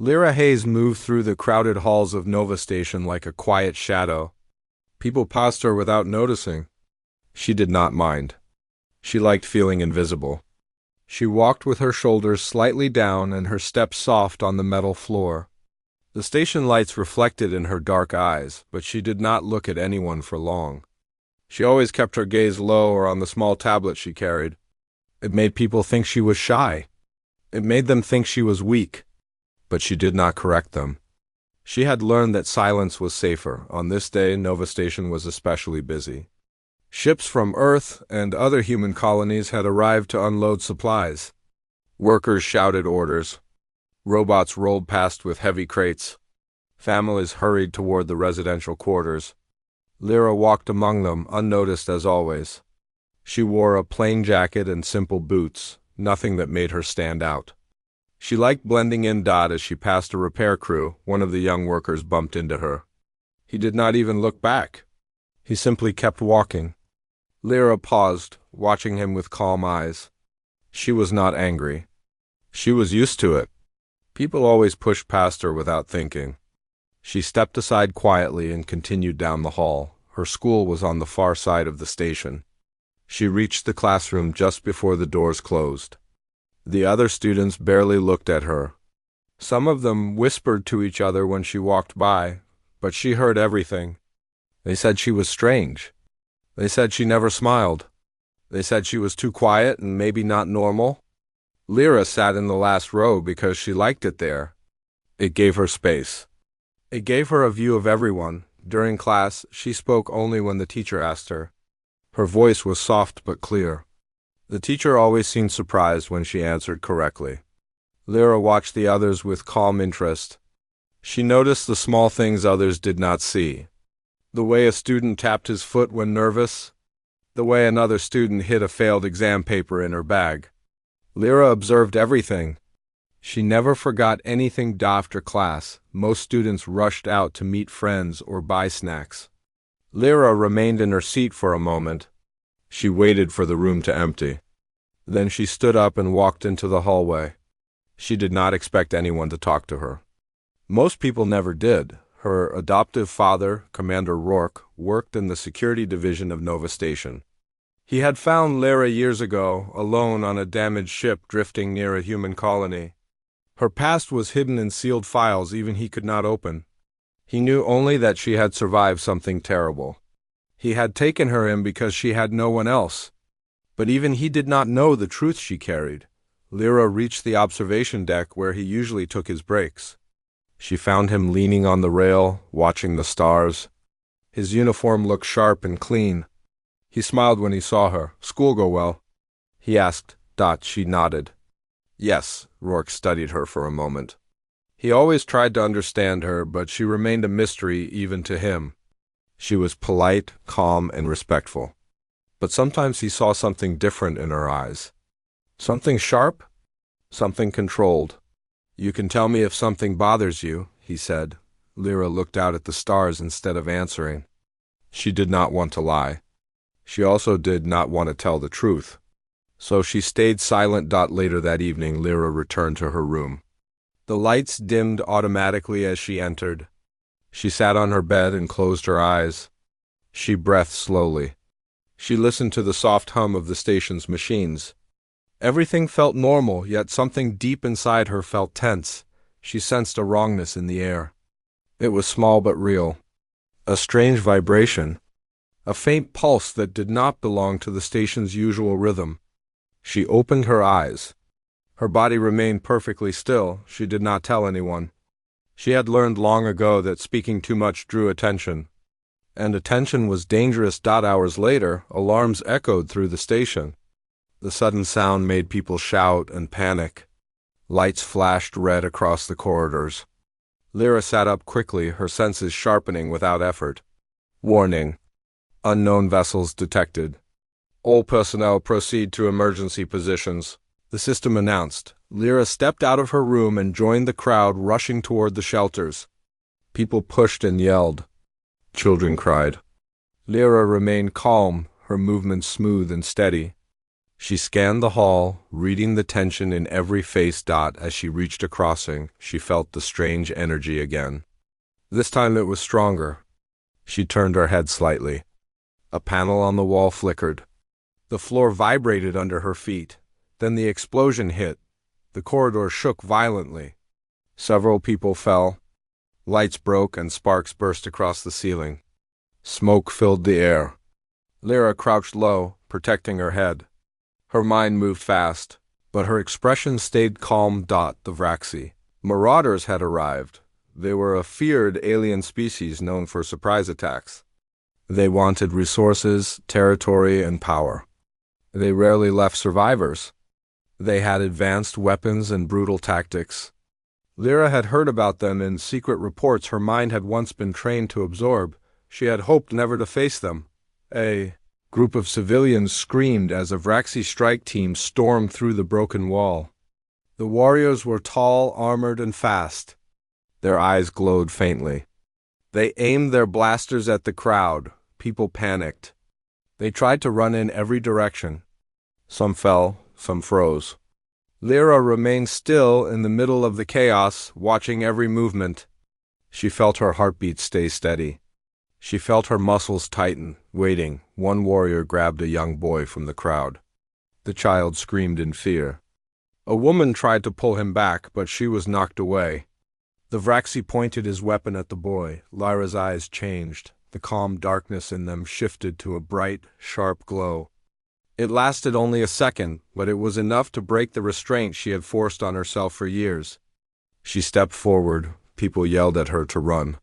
Lyra Hayes moved through the crowded halls of Nova Station like a quiet shadow. People passed her without noticing. She did not mind. She liked feeling invisible. She walked with her shoulders slightly down and her steps soft on the metal floor. The station lights reflected in her dark eyes, but she did not look at anyone for long. She always kept her gaze low or on the small tablet she carried. It made people think she was shy. It made them think she was weak. But she did not correct them. She had learned that silence was safer. On this day, Nova Station was especially busy. Ships from Earth and other human colonies had arrived to unload supplies. Workers shouted orders. Robots rolled past with heavy crates. Families hurried toward the residential quarters. Lyra walked among them, unnoticed as always. She wore a plain jacket and simple boots, nothing that made her stand out. She liked blending in. As she passed a repair crew, one of the young workers bumped into her. He did not even look back. He simply kept walking. Lyra paused, watching him with calm eyes. She was not angry. She was used to it. People always pushed past her without thinking. She stepped aside quietly and continued down the hall. Her school was on the far side of the station. She reached the classroom just before the doors closed. The other students barely looked at her. Some of them whispered to each other when she walked by, but she heard everything. They said she was strange. They said she never smiled. They said she was too quiet and maybe not normal. Lyra sat in the last row because she liked it there. It gave her space. It gave her a view of everyone. During class, she spoke only when the teacher asked her. Her voice was soft but clear. The teacher always seemed surprised when she answered correctly. Lyra watched the others with calm interest. She noticed the small things others did not see. The way a student tapped his foot when nervous. The way another student hid a failed exam paper in her bag. Lyra observed everything. She never forgot anything after class. Most students rushed out to meet friends or buy snacks. Lyra remained in her seat for a moment. She waited for the room to empty. Then she stood up and walked into the hallway. She did not expect anyone to talk to her. Most people never did. Her adoptive father, Commander Rourke, worked in the security division of Nova Station. He had found Lyra years ago, alone on a damaged ship drifting near a human colony. Her past was hidden in sealed files even he could not open. He knew only that she had survived something terrible. He had taken her in because she had no one else. But even he did not know the truth she carried. Lyra reached the observation deck where he usually took his breaks. She found him leaning on the rail, watching the stars. His uniform looked sharp and clean. He smiled when he saw her. "School go well?" he asked. She nodded. Yes. Rourke studied her for a moment. He always tried to understand her, but she remained a mystery even to him. She was polite, calm, and respectful. But sometimes he saw something different in her eyes. Something sharp, something controlled. "You can tell me if something bothers you," he said. Lyra looked out at the stars instead of answering. She did not want to lie. She also did not want to tell the truth. So she stayed silent. Later that evening, Lyra returned to her room. The lights dimmed automatically as she entered. She sat on her bed and closed her eyes. She breathed slowly. She listened to the soft hum of the station's machines. Everything felt normal, yet something deep inside her felt tense. She sensed a wrongness in the air. It was small but real. A strange vibration. A faint pulse that did not belong to the station's usual rhythm. She opened her eyes. Her body remained perfectly still. She did not tell anyone. She had learned long ago that speaking too much drew attention. And attention was dangerous. Hours later, alarms echoed through the station. The sudden sound made people shout and panic. Lights flashed red across the corridors. Lyra sat up quickly, her senses sharpening without effort. Warning. Unknown vessels detected. All personnel proceed to emergency positions, the system announced. Lyra stepped out of her room and joined the crowd rushing toward the shelters. People pushed and yelled. Children cried. Lyra remained calm, her movements smooth and steady. She scanned the hall, reading the tension in every face. As she reached a crossing, she felt the strange energy again. This time it was stronger. She turned her head slightly. A panel on the wall flickered. The floor vibrated under her feet. Then the explosion hit. The corridor shook violently. Several people fell. Lights broke and sparks burst across the ceiling. Smoke filled the air. Lyra crouched low, protecting her head. Her mind moved fast, but her expression stayed calm. The Vraxi marauders had arrived. They were a feared alien species known for surprise attacks. They wanted resources, territory, and power. They rarely left survivors. They had advanced weapons and brutal tactics. Lyra had heard about them in secret reports her mind had once been trained to absorb. She had hoped never to face them. A group of civilians screamed as a Vraxi strike team stormed through the broken wall. The warriors were tall, armored, and fast. Their eyes glowed faintly. They aimed their blasters at the crowd. People panicked. They tried to run in every direction. Some fell, some froze. Lyra remained still in the middle of the chaos, watching every movement. She felt her heartbeat stay steady. She felt her muscles tighten, waiting. One warrior grabbed a young boy from the crowd. The child screamed in fear. A woman tried to pull him back, but she was knocked away. The Vraxi pointed his weapon at the boy. Lyra's eyes changed. The calm darkness in them shifted to a bright, sharp glow. It lasted only a second, but it was enough to break the restraint she had forced on herself for years. She stepped forward. People yelled at her to run.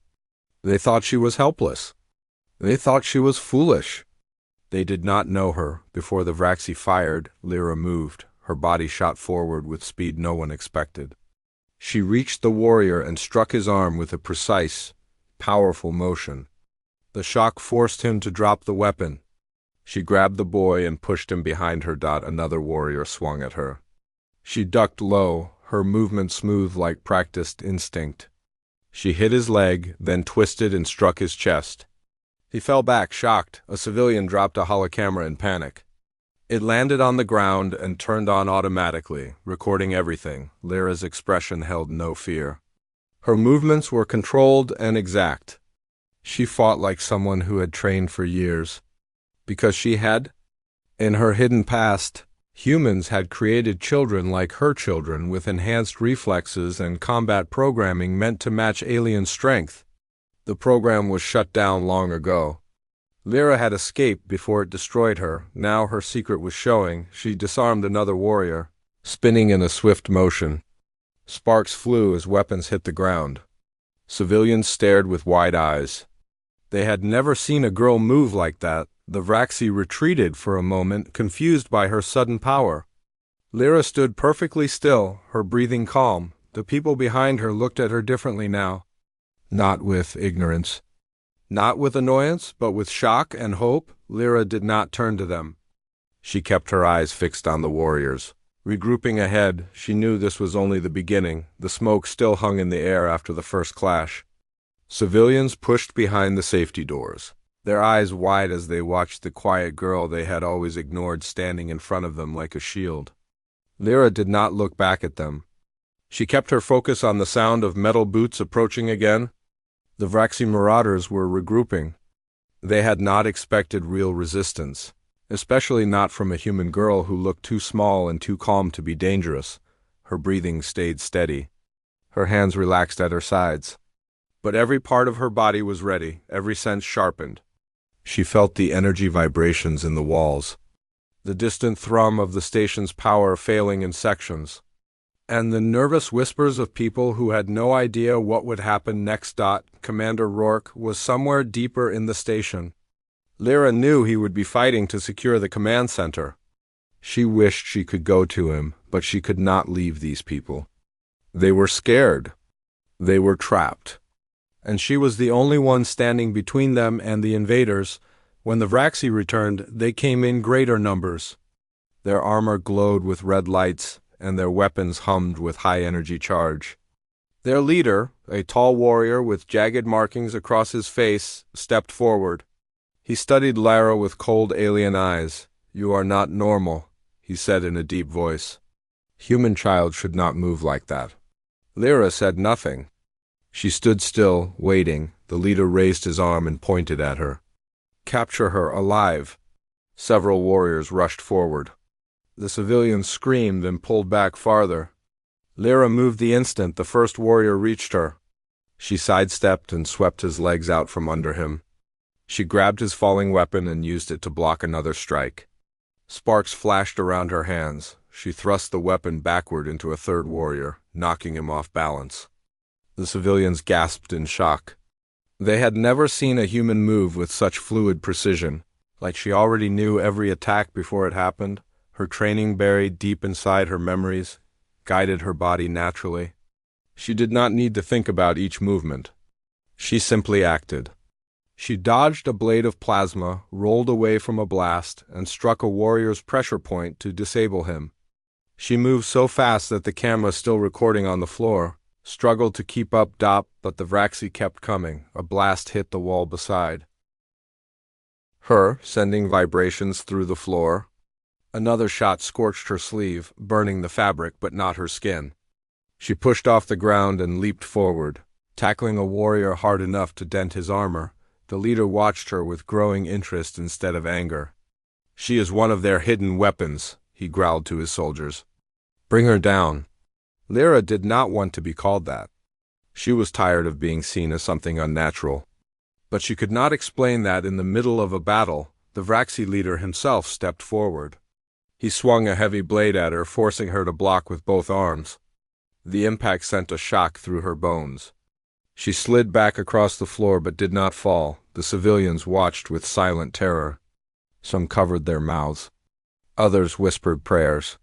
They thought she was helpless. They thought she was foolish. They did not know her. Before the Vraxi fired, Lyra moved. Her body shot forward with speed no one expected. She reached the warrior and struck his arm with a precise, powerful motion. The shock forced him to drop the weapon. She grabbed the boy and pushed him behind her. Another warrior swung at her. She ducked low, her movement smooth like practiced instinct. She hit his leg, then twisted and struck his chest. He fell back, shocked. A civilian dropped a holocamera in panic. It landed on the ground and turned on automatically, recording everything. Lyra's expression held no fear. Her movements were controlled and exact. She fought like someone who had trained for years. Because she had. In her hidden past, humans had created children like her children with enhanced reflexes and combat programming meant to match alien strength. The program was shut down long ago. Lyra had escaped before it destroyed her. Now her secret was showing. She disarmed another warrior, spinning in a swift motion. Sparks flew as weapons hit the ground. Civilians stared with wide eyes. They had never seen a girl move like that. The Vraxi retreated for a moment, confused by her sudden power. Lyra stood perfectly still, her breathing calm. The people behind her looked at her differently now. Not with ignorance. Not with annoyance, but with shock and hope. Lyra did not turn to them. She kept her eyes fixed on the warriors. Regrouping ahead, she knew this was only the beginning. The smoke still hung in the air after the first clash. Civilians pushed behind the safety doors, their eyes wide as they watched the quiet girl they had always ignored standing in front of them like a shield. Lyra did not look back at them. She kept her focus on the sound of metal boots approaching again. The Vraxi marauders were regrouping. They had not expected real resistance, especially not from a human girl who looked too small and too calm to be dangerous. Her breathing stayed steady. Her hands relaxed at her sides. But every part of her body was ready, every sense sharpened. She felt the energy vibrations in the walls, the distant thrum of the station's power failing in sections, and the nervous whispers of people who had no idea what would happen next. Commander Rourke was somewhere deeper in the station. Lyra knew he would be fighting to secure the command center. She wished she could go to him, but she could not leave these people. They were scared. They were trapped. And she was the only one standing between them and the invaders. When the Vraxi returned, they came in greater numbers. Their armor glowed with red lights, and their weapons hummed with high-energy charge. Their leader, a tall warrior with jagged markings across his face, stepped forward. He studied Lyra with cold alien eyes. "You are not normal," he said in a deep voice. Human child should not move like that. Lyra said nothing. She stood still, waiting. The leader raised his arm and pointed at her. Capture her alive. Several warriors rushed forward. The civilians screamed and pulled back farther. Lyra moved the instant the first warrior reached her. She sidestepped and swept his legs out from under him. She grabbed his falling weapon and used it to block another strike. Sparks flashed around her hands. She thrust the weapon backward into a third warrior, knocking him off balance. The civilians gasped in shock. They had never seen a human move with such fluid precision, like she already knew every attack before it happened. Her training buried deep inside her memories guided her body naturally. She did not need to think about each movement. She simply acted. She dodged a blade of plasma, rolled away from a blast, and struck a warrior's pressure point to disable him. She moved so fast that the camera, still recording on the floor, struggled to keep up, but the Vraxi kept coming. A blast hit the wall beside her, sending vibrations through the floor. Another shot scorched her sleeve, burning the fabric but not her skin. She pushed off the ground and leaped forward, tackling a warrior hard enough to dent his armor. The leader watched her with growing interest instead of anger. She is one of their hidden weapons, he growled to his soldiers. Bring her down. Lyra did not want to be called that. She was tired of being seen as something unnatural. But she could not explain that in the middle of a battle. The Vraxi leader himself stepped forward. He swung a heavy blade at her, forcing her to block with both arms. The impact sent a shock through her bones. She slid back across the floor but did not fall. The civilians watched with silent terror. Some covered their mouths. Others whispered prayers.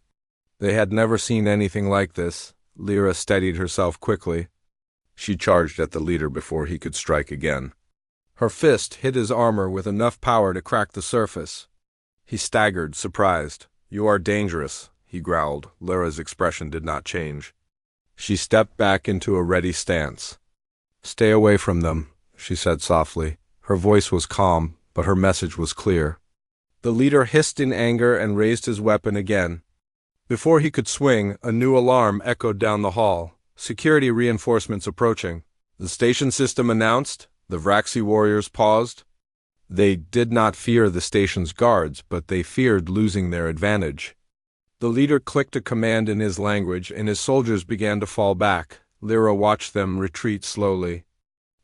They had never seen anything like this. Lyra steadied herself quickly. She charged at the leader before he could strike again. Her fist hit his armor with enough power to crack the surface. He staggered, surprised. You are dangerous, he growled. Lyra's expression did not change. She stepped back into a ready stance. Stay away from them, she said softly. Her voice was calm, but her message was clear. The leader hissed in anger and raised his weapon again. Before he could swing, a new alarm echoed down the hall. Security reinforcements approaching. The station system announced. The Vraxi warriors paused. They did not fear the station's guards, but they feared losing their advantage. The leader clicked a command in his language, and his soldiers began to fall back. Lyra watched them retreat slowly.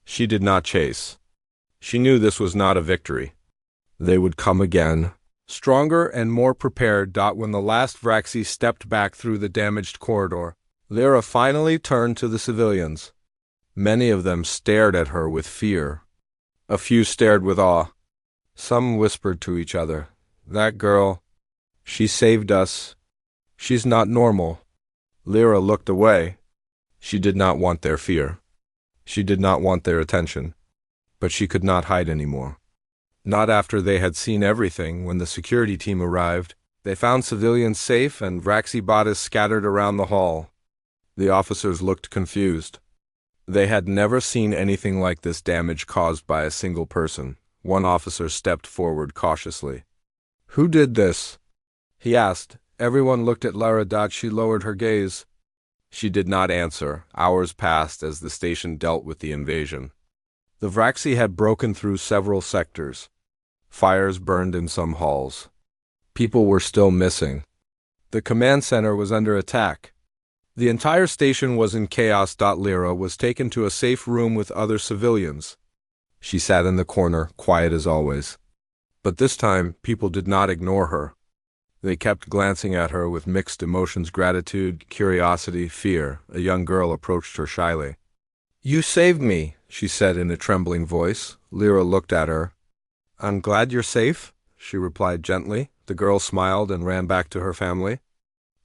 She did not chase. She knew this was not a victory. They would come again, stronger and more prepared. When the last Vraxi stepped back through the damaged corridor, Lyra finally turned to the civilians. Many of them stared at her with fear. A few stared with awe. Some whispered to each other, "That girl, she saved us. She's not normal." Lyra looked away. She did not want their fear. She did not want their attention. But she could not hide anymore. Not after they had seen everything. When the security team arrived, they found civilians safe and Vraxi bodies scattered around the hall. The officers looked confused. They had never seen anything like this damage caused by a single person. One officer stepped forward cautiously. "Who did this?" he asked. Everyone looked at Lyra. She lowered her gaze. She did not answer. Hours passed as the station dealt with the invasion. The Vraxi had broken through several sectors. Fires burned in some halls. People were still missing. The command center was under attack. The entire station was in chaos. Lyra was taken to a safe room with other civilians. She sat in the corner, quiet as always. But this time, people did not ignore her. They kept glancing at her with mixed emotions: gratitude, curiosity, fear. A young girl approached her shyly. "You saved me," she said in a trembling voice. Lyra looked at her. "I'm glad you're safe," she replied gently. The girl smiled and ran back to her family.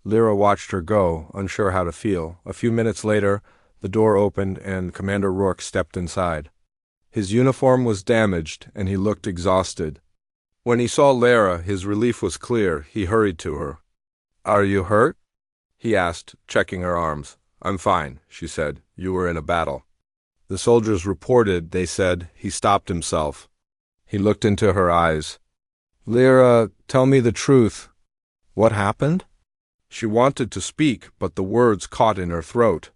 Lyra watched her go, unsure how to feel. A few minutes later, the door opened and Commander Rourke stepped inside. His uniform was damaged, and he looked exhausted. When he saw Lyra, his relief was clear. He hurried to her. "Are you hurt?" he asked, checking her arms. "I'm fine," she said. "You were in a battle." The soldiers reported, they said. He stopped himself. He looked into her eyes. "Lyra, tell me the truth." What happened? She wanted to speak, but the words caught in her throat.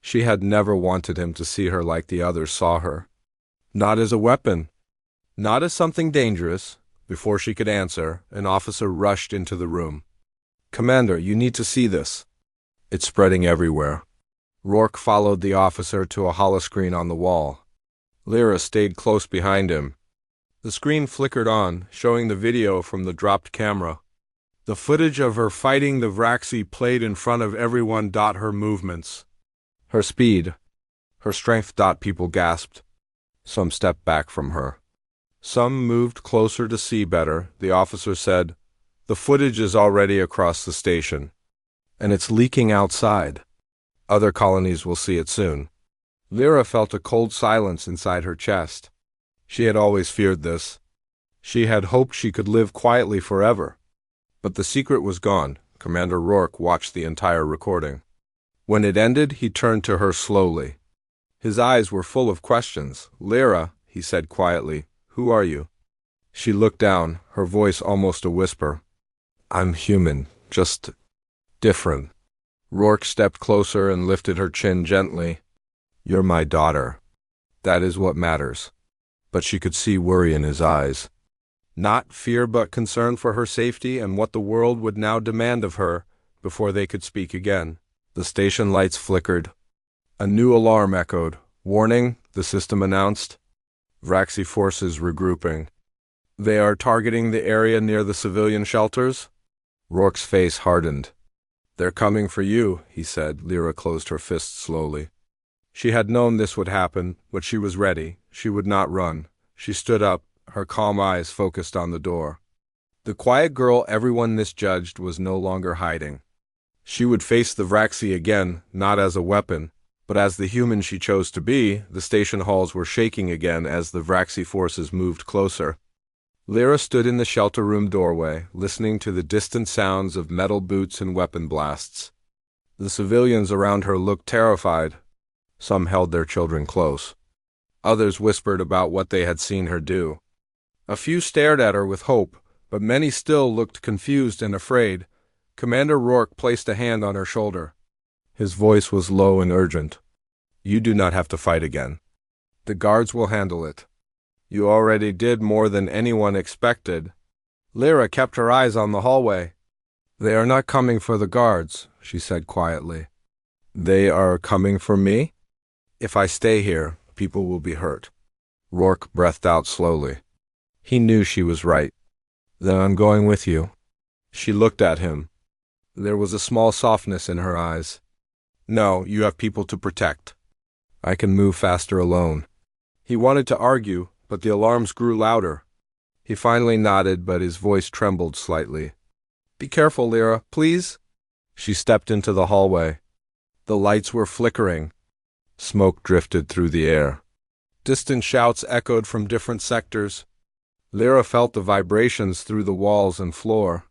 She had never wanted him to see her like the others saw her. Not as a weapon. Not as something dangerous. Before she could answer, an officer rushed into the room. Commander, you need to see this. It's spreading everywhere. Rourke followed the officer to a holoscreen on the wall. Lyra stayed close behind him. The screen flickered on, showing the video from the dropped camera. The footage of her fighting the Vraxi played in front of everyone. Her movements, her speed, her strength. People gasped. Some stepped back from her. Some moved closer to see better. The officer said, "The footage is already across the station, and it's leaking outside. Other colonies will see it soon." Lyra felt a cold silence inside her chest. She had always feared this. She had hoped she could live quietly forever. But the secret was gone. Commander Rourke watched the entire recording. When it ended, he turned to her slowly. His eyes were full of questions. "Lyra," he said quietly, "who are you?" She looked down, her voice almost a whisper. "I'm human, just different." Rourke stepped closer and lifted her chin gently. "You're my daughter. That is what matters." But she could see worry in his eyes. Not fear, but concern for her safety and what the world would now demand of her. Before they could speak again, the station lights flickered. A new alarm echoed. "Warning," the system announced. "Vraxi forces regrouping. They are targeting the area near the civilian shelters." Rourke's face hardened. "They're coming for you," he said. Lyra closed her fists slowly. She had known this would happen, but she was ready. She would not run. She stood up, her calm eyes focused on the door. The quiet girl everyone misjudged was no longer hiding. She would face the Vraxi again, not as a weapon, but as the human she chose to be. The station halls were shaking again as the Vraxi forces moved closer. Lyra stood in the shelter room doorway, listening to the distant sounds of metal boots and weapon blasts. The civilians around her looked terrified. Some held their children close. Others whispered about what they had seen her do. A few stared at her with hope, but many still looked confused and afraid. Commander Rourke placed a hand on her shoulder. His voice was low and urgent. "You do not have to fight again. The guards will handle it. You already did more than anyone expected." Lyra kept her eyes on the hallway. "They are not coming for the guards," she said quietly. "They are coming for me? If I stay here, people will be hurt." Rourke breathed out slowly. He knew she was right. "Then I'm going with you." She looked at him. There was a small softness in her eyes. "No, you have people to protect. I can move faster alone." He wanted to argue, but the alarms grew louder. He finally nodded, but his voice trembled slightly. "Be careful, Lyra, please." She stepped into the hallway. The lights were flickering. Smoke drifted through the air. Distant shouts echoed from different sectors. Lyra felt the vibrations through the walls and floor.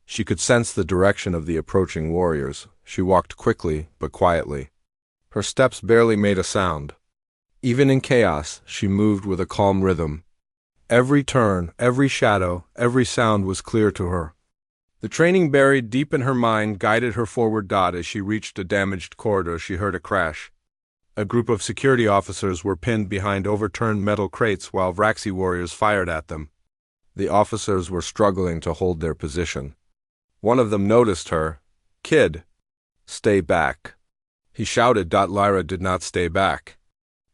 She could sense the direction of the approaching warriors. She walked quickly, but quietly. Her steps barely made a sound. Even in chaos, she moved with a calm rhythm. Every turn, every shadow, every sound was clear to her. The training buried deep in her mind guided her forward. As she reached a damaged corridor, she heard a crash. A group of security officers were pinned behind overturned metal crates while Vraxi warriors fired at them. The officers were struggling to hold their position. One of them noticed her. "Kid, stay back." He shouted. Lyra did not stay back.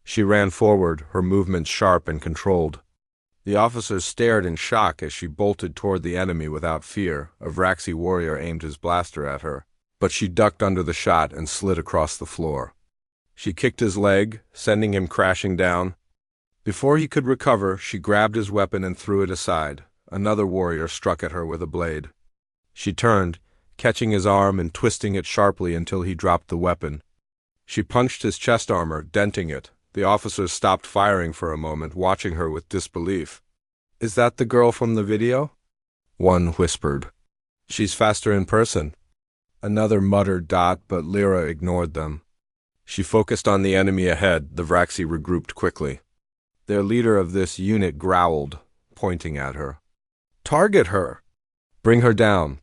She ran forward, her movements sharp and controlled. The officers stared in shock as she bolted toward the enemy without fear. A Vraxi warrior aimed his blaster at her, but she ducked under the shot and slid across the floor. She kicked his leg, sending him crashing down. Before he could recover, she grabbed his weapon and threw it aside. Another warrior struck at her with a blade. She turned, catching his arm and twisting it sharply until he dropped the weapon. She punched his chest armor, denting it. The officers stopped firing for a moment, watching her with disbelief. "Is that the girl from the video?" One whispered. "She's faster in person." Another muttered. But Lyra ignored them. She focused on the enemy ahead. The Vraxi regrouped quickly. Their leader of this unit growled, pointing at her. "Target her! Bring her down!"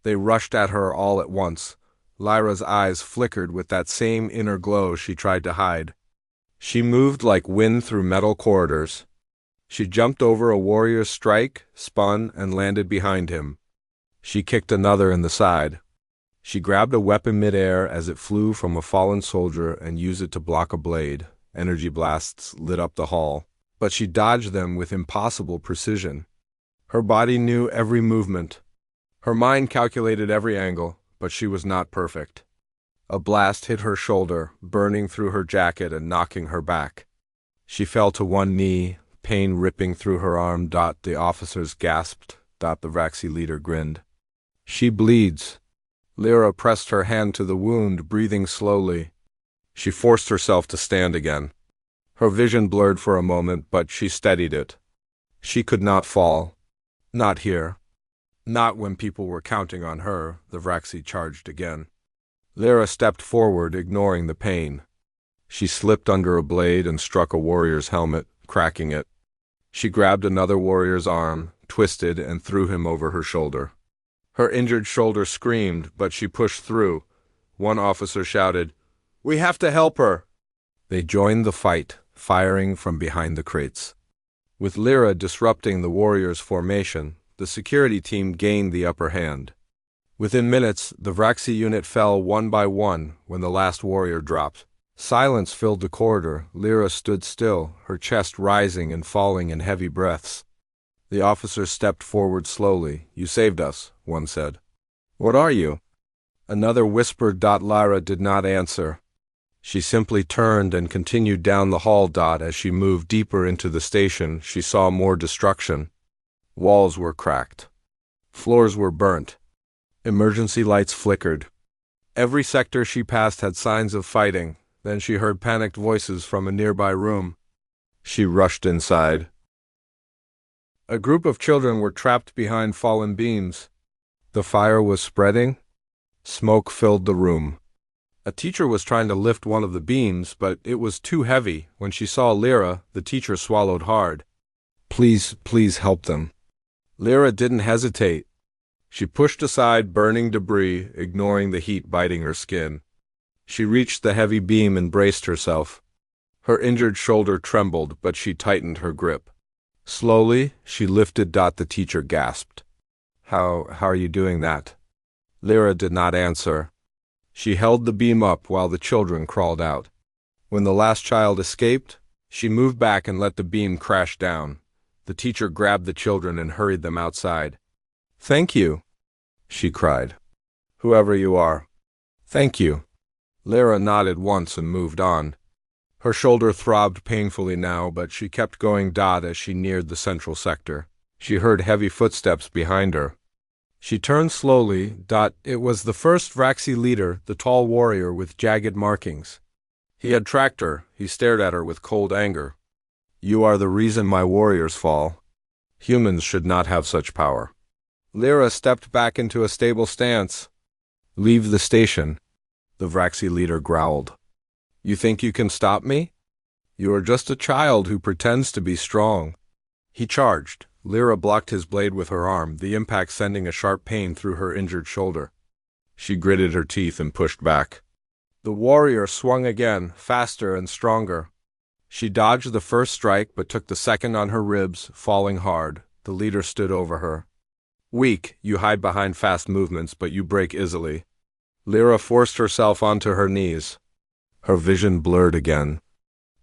They rushed at her all at once. Lyra's eyes flickered with that same inner glow she tried to hide. She moved like wind through metal corridors. She jumped over a warrior's strike, spun, and landed behind him. She kicked another in the side. She grabbed a weapon midair as it flew from a fallen soldier and used it to block a blade. Energy blasts lit up the hall, but she dodged them with impossible precision. Her body knew every movement. Her mind calculated every angle, but she was not perfect. A blast hit her shoulder, burning through her jacket and knocking her back. She fell to one knee, pain ripping through her arm. The officers gasped. The Vraxi leader grinned. She bleeds. Lyra pressed her hand to the wound, breathing slowly. She forced herself to stand again. Her vision blurred for a moment, but she steadied it. She could not fall. Not here. Not when people were counting on her. The Vraxi charged again. Lyra stepped forward, ignoring the pain. She slipped under a blade and struck a warrior's helmet, cracking it. She grabbed another warrior's arm, twisted, and threw him over her shoulder. Her injured shoulder screamed, but she pushed through. One officer shouted, "We have to help her!" They joined the fight, firing from behind the crates. With Lyra disrupting the warriors' formation, the security team gained the upper hand. Within minutes, the Vraxi unit fell one by one when the last warrior dropped. Silence filled the corridor. Lyra stood still, her chest rising and falling in heavy breaths. The officers stepped forward slowly. "You saved us," one said. "What are you?" Another whispered. Lyra did not answer. She simply turned and continued down the hall. As she moved deeper into the station, she saw more destruction. Walls were cracked. Floors were burnt. Emergency lights flickered. Every sector she passed had signs of fighting. Then she heard panicked voices from a nearby room. She rushed inside. A group of children were trapped behind fallen beams. The fire was spreading. Smoke filled the room. A teacher was trying to lift one of the beams, but it was too heavy. When she saw Lyra, the teacher swallowed hard. "Please, please help them." Lyra didn't hesitate. She pushed aside burning debris, ignoring the heat biting her skin. She reached the heavy beam and braced herself. Her injured shoulder trembled, but she tightened her grip. Slowly, she lifted. The teacher gasped. How are you doing that?" Lyra did not answer. She held the beam up while the children crawled out. When the last child escaped, she moved back and let the beam crash down. The teacher grabbed the children and hurried them outside. "Thank you," she cried. "Whoever you are. Thank you." Lyra nodded once and moved on. Her shoulder throbbed painfully now, but she kept going. As she neared the central sector, she heard heavy footsteps behind her. She turned slowly. It was the first Vraxi leader, the tall warrior with jagged markings. He had tracked her. He stared at her with cold anger. "You are the reason my warriors fall. Humans should not have such power." Lyra stepped back into a stable stance. "Leave the station," the Vraxi leader growled. "You think you can stop me? You are just a child who pretends to be strong." He charged. Lyra blocked his blade with her arm, the impact sending a sharp pain through her injured shoulder. She gritted her teeth and pushed back. The warrior swung again, faster and stronger. She dodged the first strike but took the second on her ribs, falling hard. The leader stood over her. "Weak, you hide behind fast movements, but you break easily." Lyra forced herself onto her knees. Her vision blurred again.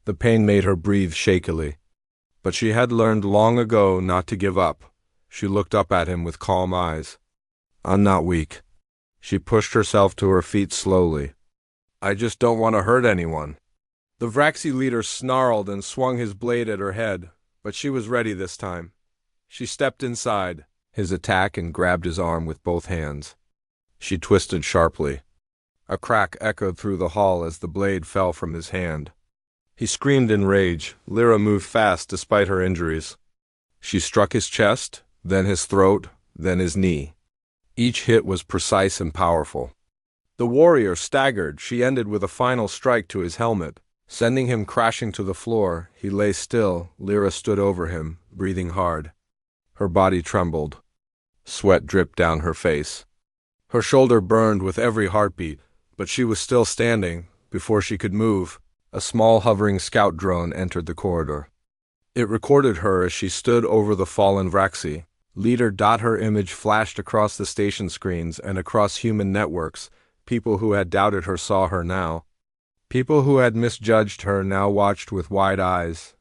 The pain made her breathe shakily. But she had learned long ago not to give up. She looked up at him with calm eyes. "I'm not weak." She pushed herself to her feet slowly. "I just don't want to hurt anyone." The Vraxi leader snarled and swung his blade at her head, but she was ready this time. She stepped inside his attack and grabbed his arm with both hands. She twisted sharply. A crack echoed through the hall as the blade fell from his hand. He screamed in rage. Lyra moved fast despite her injuries. She struck his chest, then his throat, then his knee. Each hit was precise and powerful. The warrior staggered. She ended with a final strike to his helmet, sending him crashing to the floor. He lay still. Lyra stood over him, breathing hard. Her body trembled. Sweat dripped down her face. Her shoulder burned with every heartbeat, but she was still standing. Before she could move, a small hovering scout drone entered the corridor. It recorded her as she stood over the fallen Vraxi. Leader. Her image flashed across the station screens and across human networks. People who had doubted her saw her now. People who had misjudged her now watched with wide eyes.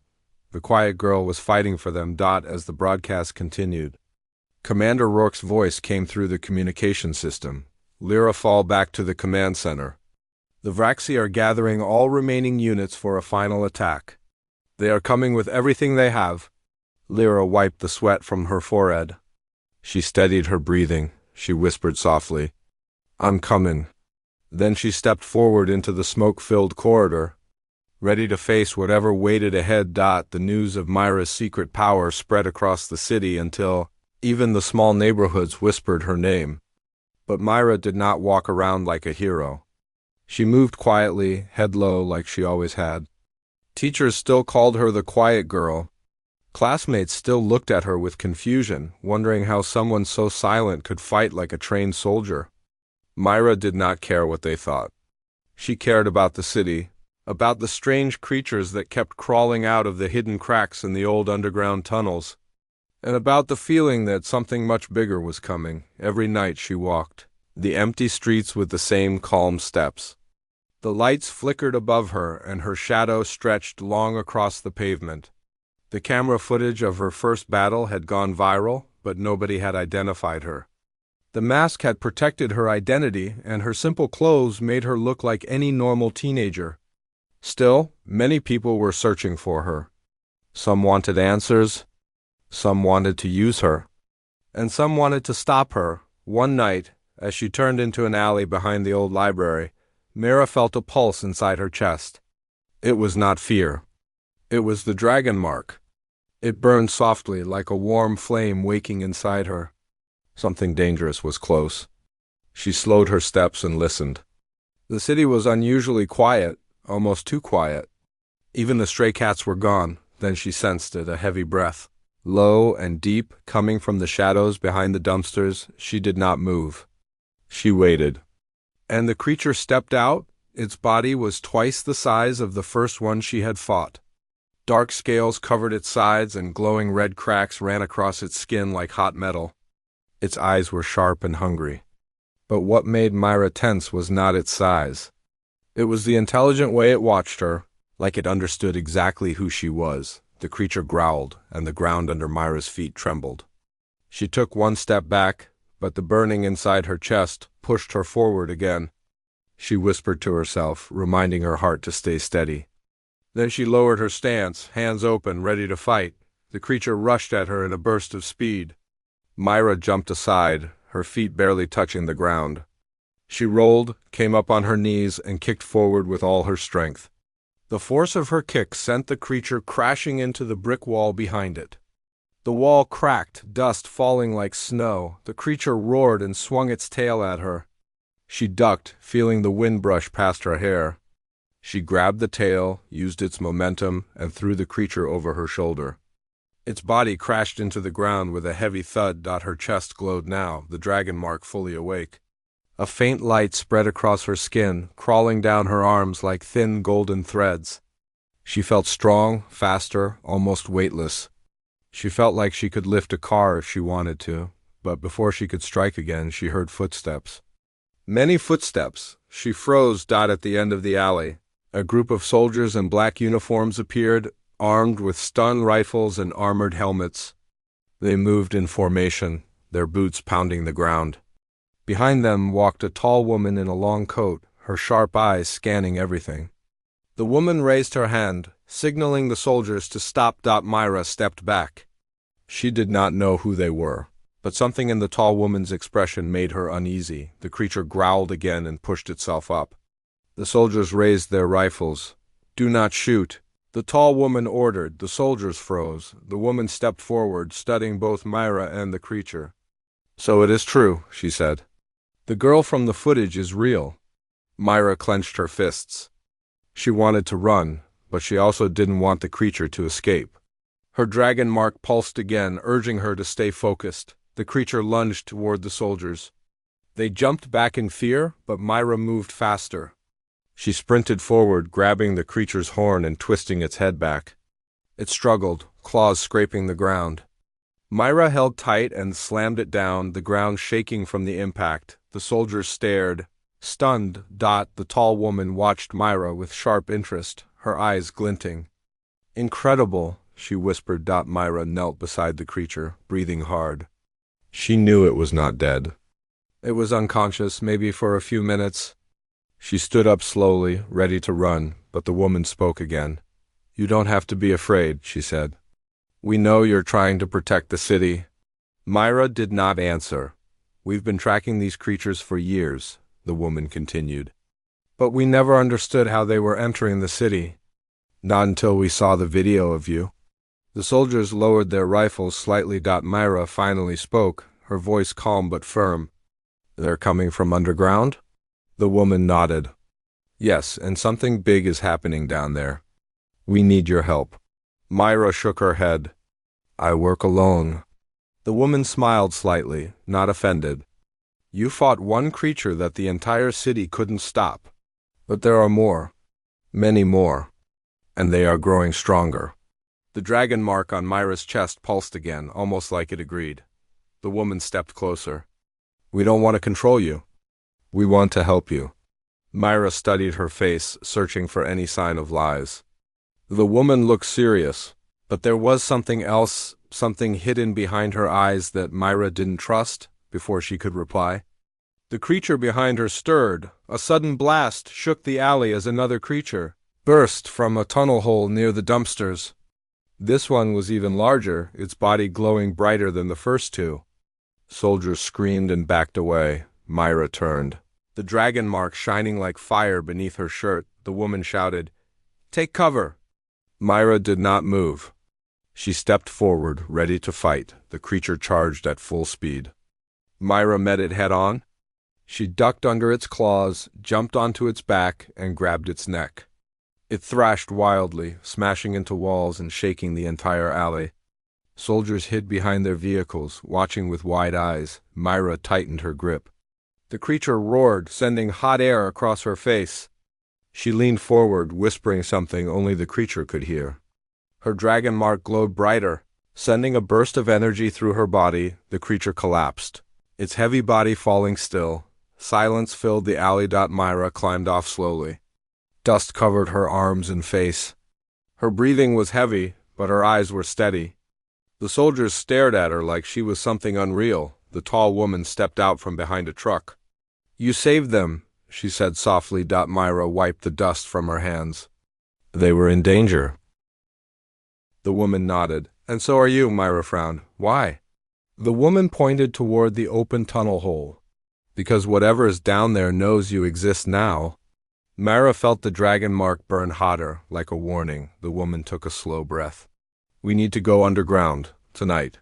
The quiet girl was fighting for them. As the broadcast continued, Commander Rourke's voice came through the communication system. Lyra, fall back to the command center. The Vraxi are gathering all remaining units for a final attack. They are coming with everything they have. Lyra wiped the sweat from her forehead. She steadied her breathing. She whispered softly, "I'm coming." Then she stepped forward into the smoke-filled corridor, ready to face whatever waited ahead. The news of Myra's secret power spread across the city until even the small neighborhoods whispered her name. But Myra did not walk around like a hero. She moved quietly, head low like she always had. Teachers still called her the quiet girl. Classmates still looked at her with confusion, wondering how someone so silent could fight like a trained soldier. Myra did not care what they thought. She cared about the city, about the strange creatures that kept crawling out of the hidden cracks in the old underground tunnels, and about the feeling that something much bigger was coming. Every night she walked the empty streets with the same calm steps. The lights flickered above her, and her shadow stretched long across the pavement. The camera footage of her first battle had gone viral, but nobody had identified her. The mask had protected her identity, and her simple clothes made her look like any normal teenager. Still, many people were searching for her. Some wanted answers, some wanted to use her, and some wanted to stop her. One night, as she turned into an alley behind the old library, Myra felt a pulse inside her chest. It was not fear. It was the dragon mark. It burned softly like a warm flame waking inside her. Something dangerous was close. She slowed her steps and listened. The city was unusually quiet, almost too quiet. Even the stray cats were gone. Then she sensed it, a heavy breath, low and deep, coming from the shadows behind the dumpsters. She did not move. She waited. And the creature stepped out. Its body was twice the size of the first one she had fought. Dark scales covered its sides, and glowing red cracks ran across its skin like hot metal. Its eyes were sharp and hungry. But what made Myra tense was not its size. It was the intelligent way it watched her, like it understood exactly who she was. The creature growled, and the ground under Myra's feet trembled. She took one step back, but the burning inside her chest pushed her forward again. She whispered to herself, reminding her heart to stay steady. Then she lowered her stance, hands open, ready to fight. The creature rushed at her in a burst of speed. Myra jumped aside, her feet barely touching the ground. She rolled, came up on her knees, and kicked forward with all her strength. The force of her kick sent the creature crashing into the brick wall behind it. The wall cracked, dust falling like snow. The creature roared and swung its tail at her. She ducked, feeling the wind brush past her hair. She grabbed the tail, used its momentum, and threw the creature over her shoulder. Its body crashed into the ground with a heavy thud. Her chest glowed now, the dragon mark fully awake. A faint light spread across her skin, crawling down her arms like thin golden threads. She felt strong, faster, almost weightless. She felt like she could lift a car if she wanted to, but before she could strike again, she heard footsteps. Many footsteps. She froze. At the end of the alley, a group of soldiers in black uniforms appeared, armed with stun rifles and armored helmets. They moved in formation, their boots pounding the ground. Behind them walked a tall woman in a long coat, her sharp eyes scanning everything. The woman raised her hand, signaling the soldiers to stop. Myra stepped back. She did not know who they were, but something in the tall woman's expression made her uneasy. The creature growled again and pushed itself up. The soldiers raised their rifles. "Do not shoot," the tall woman ordered. The soldiers froze. The woman stepped forward, studying both Myra and the creature. "So it is true," she said. "The girl from the footage is real." Myra clenched her fists. She wanted to run, but she also didn't want the creature to escape. Her dragon mark pulsed again, urging her to stay focused. The creature lunged toward the soldiers. They jumped back in fear, but Myra moved faster. She sprinted forward, grabbing the creature's horn and twisting its head back. It struggled, claws scraping the ground. Myra held tight and slammed it down, the ground shaking from the impact. The soldiers stared. Stunned, the tall woman watched Myra with sharp interest, her eyes glinting. "Incredible," she whispered. Myra knelt beside the creature, breathing hard. She knew it was not dead. It was unconscious, maybe for a few minutes. She stood up slowly, ready to run, but the woman spoke again. "You don't have to be afraid," she said. "We know you're trying to protect the city." Myra did not answer. "We've been tracking these creatures for years," the woman continued. "But we never understood how they were entering the city. Not until we saw the video of you." The soldiers lowered their rifles slightly. Myra finally spoke, her voice calm but firm. "They're coming from underground?" The woman nodded. "Yes, and something big is happening down there. We need your help." Myra shook her head. "I work alone." The woman smiled slightly, not offended. "You fought one creature that the entire city couldn't stop. But there are more. Many more. And they are growing stronger." The dragon mark on Myra's chest pulsed again, almost like it agreed. The woman stepped closer. "We don't want to control you. We want to help you." Myra studied her face, searching for any sign of lies. The woman looked serious, but there was something else, something hidden behind her eyes that Myra didn't trust. Before she could reply, the creature behind her stirred. A sudden blast shook the alley as another creature burst from a tunnel hole near the dumpsters. This one was even larger, its body glowing brighter than the first two. Soldiers screamed and backed away. Myra turned. The dragon mark shining like fire beneath her shirt, the woman shouted, "Take cover!" Myra did not move. She stepped forward, ready to fight. The creature charged at full speed. Myra met it head-on. She ducked under its claws, jumped onto its back, and grabbed its neck. It thrashed wildly, smashing into walls and shaking the entire alley. Soldiers hid behind their vehicles, watching with wide eyes. Myra tightened her grip. The creature roared, sending hot air across her face. She leaned forward, whispering something only the creature could hear. Her dragon mark glowed brighter, sending a burst of energy through her body. The creature collapsed, its heavy body falling still. Silence filled the alley. Myra climbed off slowly. Dust covered her arms and face. Her breathing was heavy, but her eyes were steady. The soldiers stared at her like she was something unreal. The tall woman stepped out from behind a truck. "You saved them," she said softly. Myra wiped the dust from her hands. "They were in danger." The woman nodded. "And so are you," Myra frowned. "Why?" The woman pointed toward the open tunnel hole. "Because whatever is down there knows you exist now." Myra felt the dragon mark burn hotter, like a warning. The woman took a slow breath. "We need to go underground, tonight."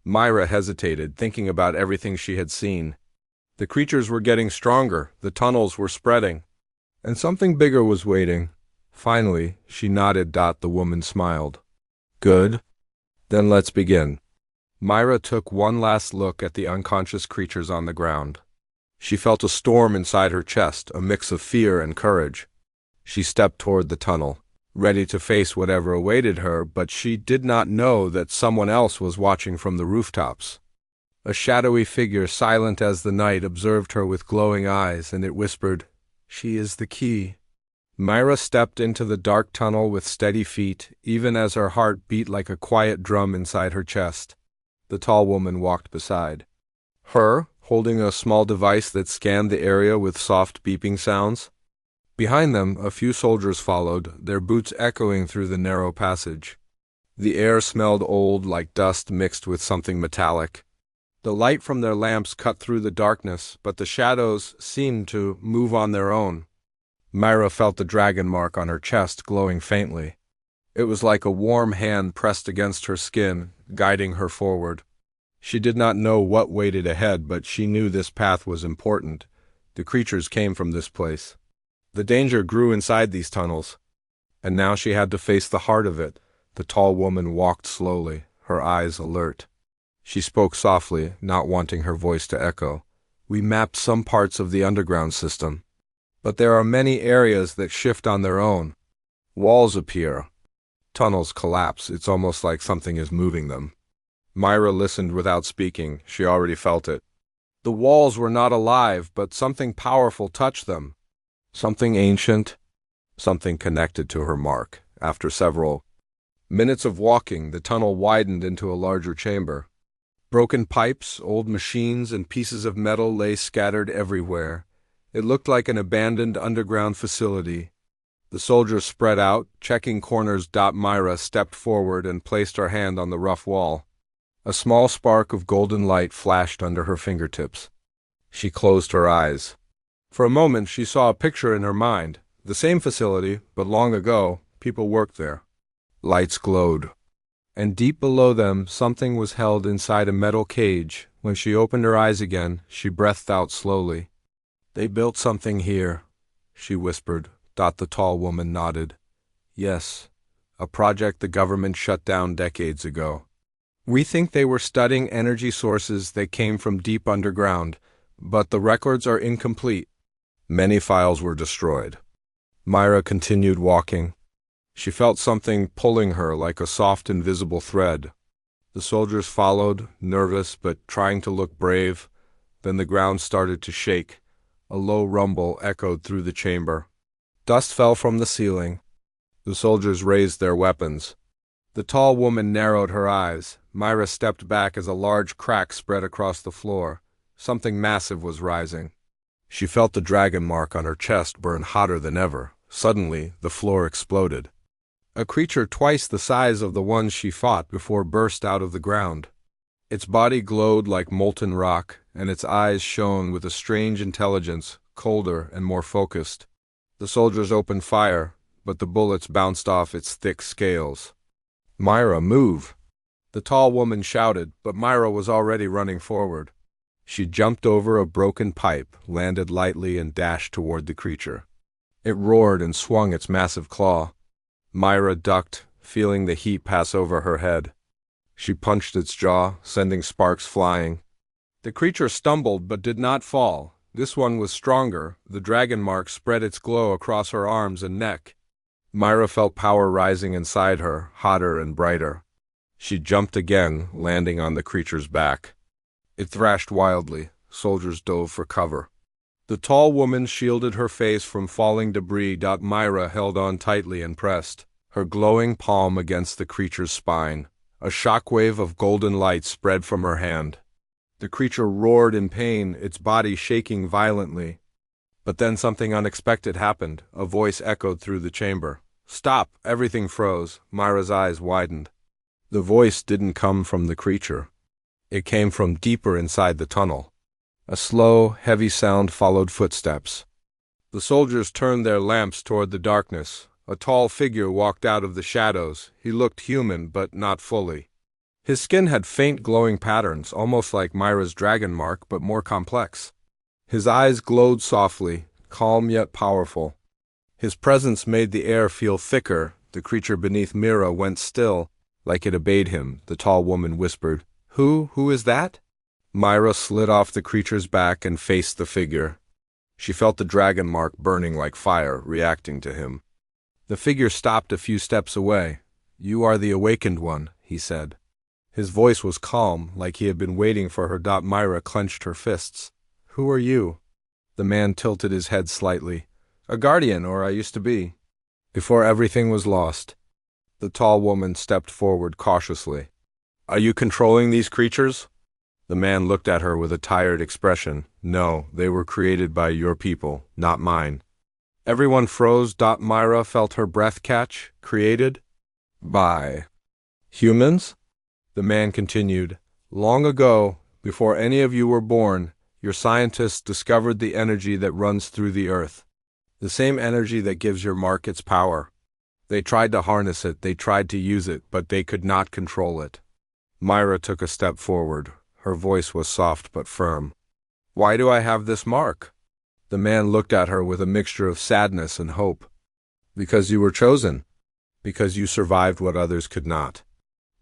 Myra hesitated, thinking about everything she had seen. The creatures were getting stronger, the tunnels were spreading, and something bigger was waiting. Finally, she nodded. The woman smiled. "Good. Then let's begin." Myra took one last look at the unconscious creatures on the ground. She felt a storm inside her chest, a mix of fear and courage. She stepped toward the tunnel, ready to face whatever awaited her, but she did not know that someone else was watching from the rooftops. A shadowy figure, silent as the night, observed her with glowing eyes, and it whispered, "She is the key." Myra stepped into the dark tunnel with steady feet, even as her heart beat like a quiet drum inside her chest. The tall woman walked beside her, holding a small device that scanned the area with soft beeping sounds. Behind them, a few soldiers followed, their boots echoing through the narrow passage. The air smelled old, like dust mixed with something metallic. The light from their lamps cut through the darkness, but the shadows seemed to move on their own. Myra felt the dragon mark on her chest glowing faintly. It was like a warm hand pressed against her skin, guiding her forward. She did not know what waited ahead, but she knew this path was important. The creatures came from this place. The danger grew inside these tunnels, and now she had to face the heart of it. The tall woman walked slowly, her eyes alert. She spoke softly, not wanting her voice to echo. We mapped some parts of the underground system, but there are many areas that shift on their own. Walls appear. Tunnels collapse. It's almost like something is moving them. Myra listened without speaking. She already felt it. The walls were not alive, but something powerful touched them. Something ancient, something connected to her mark. After several minutes of walking, the tunnel widened into a larger chamber. Broken pipes, old machines, and pieces of metal lay scattered everywhere. It looked like an abandoned underground facility. The soldiers spread out, checking corners. Myra stepped forward and placed her hand on the rough wall. A small spark of golden light flashed under her fingertips. She closed her eyes. For a moment she saw a picture in her mind. The same facility, but long ago, people worked there. Lights glowed. And deep below them, something was held inside a metal cage. When she opened her eyes again, she breathed out slowly. "They built something here," she whispered. The tall woman nodded. "Yes, a project the government shut down decades ago. We think they were studying energy sources that came from deep underground, but the records are incomplete. Many files were destroyed." Myra continued walking. She felt something pulling her like a soft invisible thread. The soldiers followed, nervous but trying to look brave. Then the ground started to shake. A low rumble echoed through the chamber. Dust fell from the ceiling. The soldiers raised their weapons. The tall woman narrowed her eyes. Myra stepped back as a large crack spread across the floor. Something massive was rising. She felt the dragon mark on her chest burn hotter than ever. Suddenly, the floor exploded. A creature twice the size of the one she fought before burst out of the ground. Its body glowed like molten rock, and its eyes shone with a strange intelligence, colder and more focused. The soldiers opened fire, but the bullets bounced off its thick scales. "Myra, move!" The tall woman shouted, but Myra was already running forward. She jumped over a broken pipe, landed lightly, and dashed toward the creature. It roared and swung its massive claw. Myra ducked, feeling the heat pass over her head. She punched its jaw, sending sparks flying. The creature stumbled but did not fall. This one was stronger. The dragon mark spread its glow across her arms and neck. Myra felt power rising inside her, hotter and brighter. She jumped again, landing on the creature's back. It thrashed wildly. Soldiers dove for cover. The tall woman shielded her face from falling debris. Myra held on tightly and pressed, her glowing palm against the creature's spine. A shockwave of golden light spread from her hand. The creature roared in pain, its body shaking violently. But then something unexpected happened. A voice echoed through the chamber. "Stop!" Everything froze. Myra's eyes widened. The voice didn't come from the creature. It came from deeper inside the tunnel. A slow, heavy sound followed footsteps. The soldiers turned their lamps toward the darkness. A tall figure walked out of the shadows. He looked human, but not fully. His skin had faint glowing patterns, almost like Myra's dragon mark, but more complex. His eyes glowed softly, calm yet powerful. His presence made the air feel thicker. The creature beneath Myra went still, like it obeyed him. The tall woman whispered, Who is that?" Myra slid off the creature's back and faced the figure. She felt the dragon mark burning like fire, reacting to him. The figure stopped a few steps away. "You are the awakened one," he said. His voice was calm, like he had been waiting for her. Myra clenched her fists. "Who are you?" The man tilted his head slightly. "A guardian, or I used to be." Before everything was lost, the tall woman stepped forward cautiously. "Are you controlling these creatures?" The man looked at her with a tired expression. "No, they were created by your people, not mine." Everyone froze. Myra felt her breath catch. "Created? By humans?" The man continued, "Long ago, before any of you were born, your scientists discovered the energy that runs through the earth. The same energy that gives your mark its power. They tried to harness it, they tried to use it, but they could not control it." Myra took a step forward. Her voice was soft but firm. "Why do I have this mark?" The man looked at her with a mixture of sadness and hope. "Because you were chosen. Because you survived what others could not.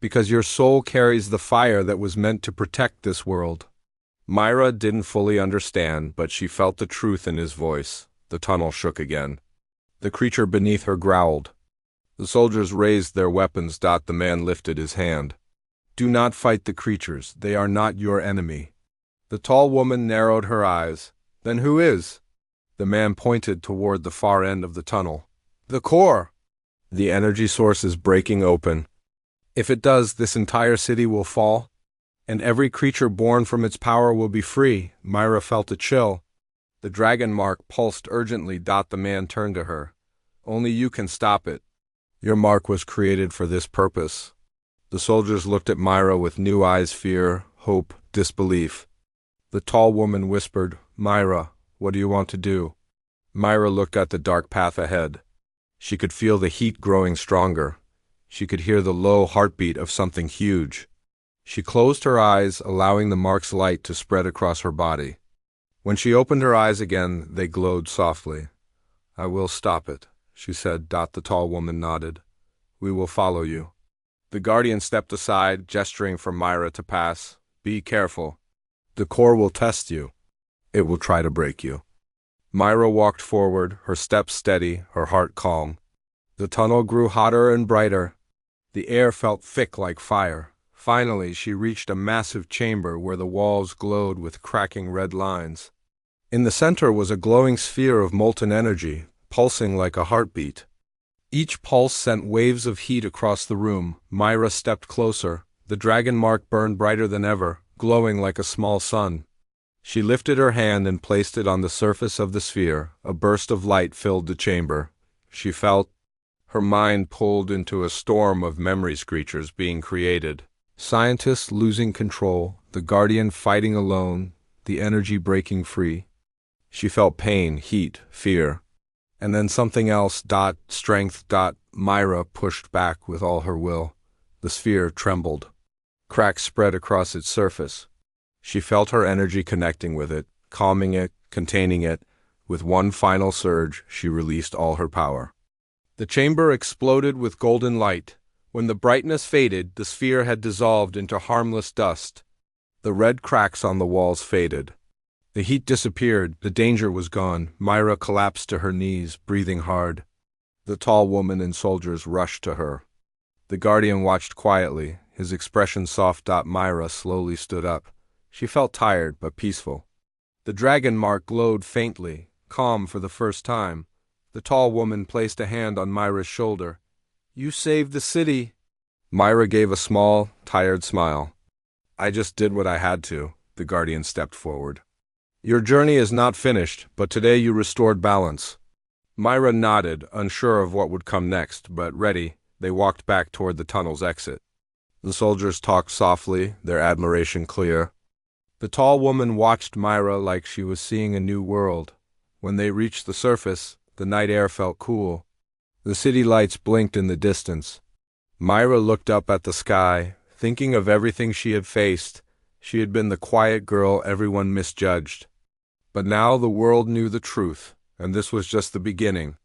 Because your soul carries the fire that was meant to protect this world." Myra didn't fully understand, but she felt the truth in his voice. The tunnel shook again. The creature beneath her growled. The soldiers raised their weapons. The man lifted his hand. Do not fight the creatures. They are not your enemy. The tall woman narrowed her eyes. Then who is? The man pointed toward the far end of the tunnel. The core! The energy source is breaking open. If it does, this entire city will fall, and every creature born from its power will be free. Myra felt a chill. The dragon mark pulsed urgently. The man turned to her. Only you can stop it. Your mark was created for this purpose. The soldiers looked at Myra with new eyes, fear, hope, disbelief. The tall woman whispered, Myra, what do you want to do? Myra looked at the dark path ahead. She could feel the heat growing stronger. She could hear the low heartbeat of something huge. She closed her eyes, allowing the mark's light to spread across her body. When she opened her eyes again, they glowed softly. I will stop it, she said. The tall woman nodded. We will follow you. The guardian stepped aside, gesturing for Myra to pass. Be careful. The core will test you. It will try to break you. Myra walked forward, her steps steady, her heart calm. The tunnel grew hotter and brighter. The air felt thick like fire. Finally, she reached a massive chamber where the walls glowed with cracking red lines. In the center was a glowing sphere of molten energy, pulsing like a heartbeat. Each pulse sent waves of heat across the room. Myra stepped closer. The dragon mark burned brighter than ever, glowing like a small sun. She lifted her hand and placed it on the surface of the sphere. A burst of light filled the chamber. She felt her mind pulled into a storm of memory creatures being created. Scientists losing control, the guardian fighting alone, the energy breaking free. She felt pain, heat, fear. And then something else. Strength. Myra pushed back with all her will. The sphere trembled. Cracks spread across its surface. She felt her energy connecting with it, calming it, containing it. With one final surge, she released all her power. The chamber exploded with golden light. When the brightness faded, the sphere had dissolved into harmless dust. The red cracks on the walls faded. The heat disappeared. The danger was gone. Myra collapsed to her knees, breathing hard. The tall woman and soldiers rushed to her. The guardian watched quietly, his expression soft. Myra slowly stood up. She felt tired but peaceful. The dragon mark glowed faintly, calm for the first time. The tall woman placed a hand on Myra's shoulder. You saved the city. Myra gave a small, tired smile. I just did what I had to. The guardian stepped forward. Your journey is not finished, but today you restored balance. Myra nodded, unsure of what would come next, but ready. They walked back toward the tunnel's exit. The soldiers talked softly, their admiration clear. The tall woman watched Myra like she was seeing a new world. When they reached the surface, the night air felt cool. The city lights blinked in the distance. Myra looked up at the sky, thinking of everything she had faced. She had been the quiet girl everyone misjudged. But now the world knew the truth, and this was just the beginning.